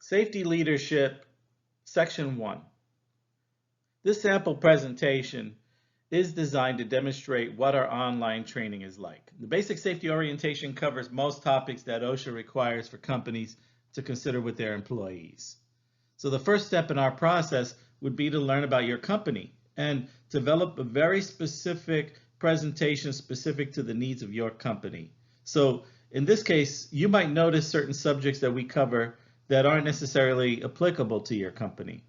Safety Leadership, Section 1. This sample presentation is designed to demonstrate what our online training is like. The basic safety orientation covers most topics that OSHA requires for companies to consider with their employees. So the first step in our process would be to learn about your company and develop a very specific presentation specific to the needs of your company. So in this case, you might notice certain subjects that we cover that aren't necessarily applicable to your company.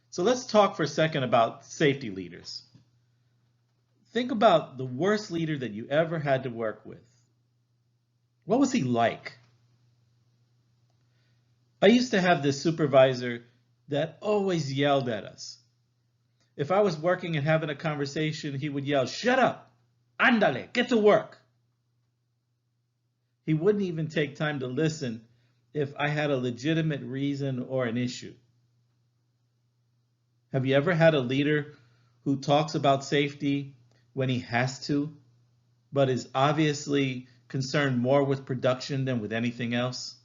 So let's talk for a second about safety leaders. Think about the worst leader that you ever had to work with. What was he like? I used to have this supervisor that always yelled at us. If I was working and having a conversation, he would yell, "Shut up! Ándale, get to work!" He wouldn't even take time to listen if I had a legitimate reason or an issue. Have you ever had a leader who talks about safety when he has to, but is obviously concerned more with production than with anything else?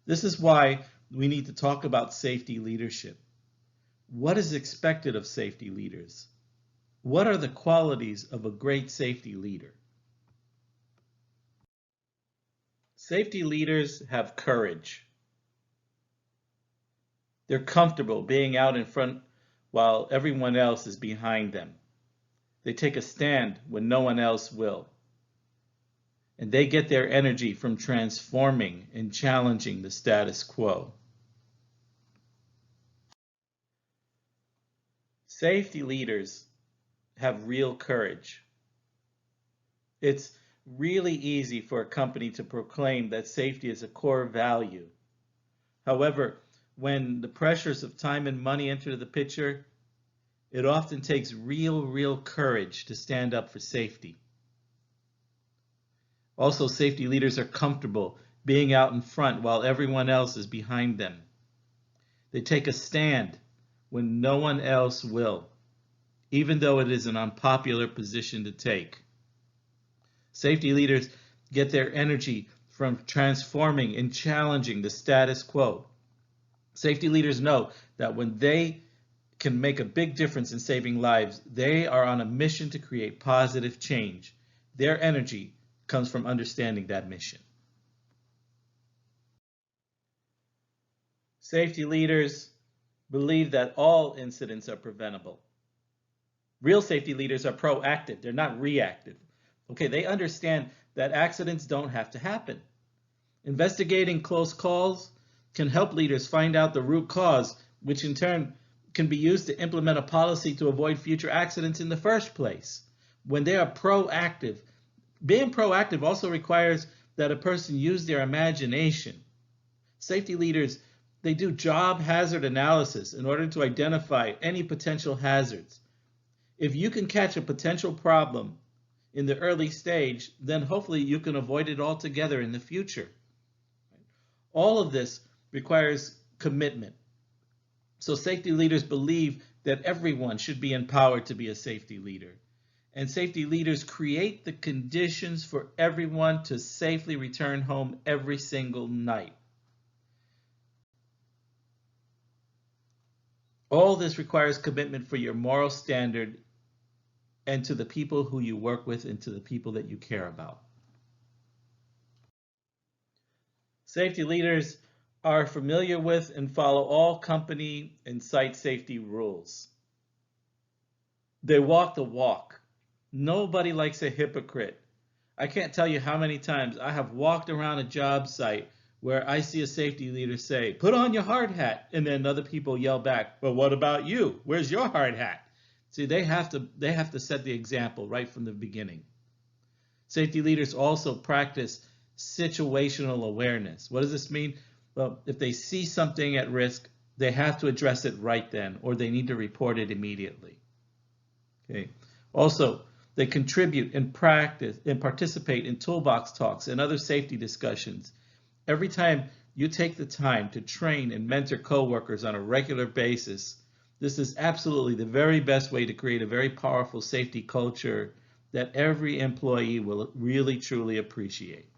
This is why we need to talk about safety leadership. What is expected of safety leaders? What are the qualities of a great safety leader? Safety leaders have courage. They're comfortable being out in front while everyone else is behind them. They take a stand when no one else will. And they get their energy from transforming and challenging the status quo. Safety leaders have real courage. It's really easy for a company to proclaim that safety is a core value. However, when the pressures of time and money enter the picture, it often takes real courage to stand up for safety. Also, safety leaders are comfortable being out in front while everyone else is behind them. They take a stand when no one else will, even though it is an unpopular position to take. Safety leaders get their energy from transforming and challenging the status quo. Safety leaders know that when they can make a big difference in saving lives, they are on a mission to create positive change. Their energy comes from understanding that mission. Safety leaders believe that all incidents are preventable. Real safety leaders are proactive, they're not reactive. Okay, they understand that accidents don't have to happen. Investigating close calls can help leaders find out the root cause, which in turn can be used to implement a policy to avoid future accidents in the first place. When they are proactive, being proactive also requires that a person use their imagination. Safety leaders, they do job hazard analysis in order to identify any potential hazards. If you can catch a potential problem in the early stage, then hopefully you can avoid it altogether in the future. All of this requires commitment. So safety leaders believe that everyone should be empowered to be a safety leader. And safety leaders create the conditions for everyone to safely return home every single night. All this requires commitment for your moral standard and to the people who you work with and to the people that you care about. Safety leaders are familiar with and follow all company and site safety rules. They walk the walk. Nobody likes a hypocrite. I can't tell you how many times I have walked around a job site where I see a safety leader say, "Put on your hard hat," and then other people yell back, "Well, what about you? Where's your hard hat?" See, they have to set the example right from the beginning. Safety leaders also practice situational awareness. What does this mean? Well, if they see something at risk, they have to address it right then, or they need to report it immediately. Okay. Also, they contribute and practice and participate in toolbox talks and other safety discussions. Every time you take the time to train and mentor coworkers on a regular basis, this is absolutely the very best way to create a very powerful safety culture that every employee will really truly appreciate.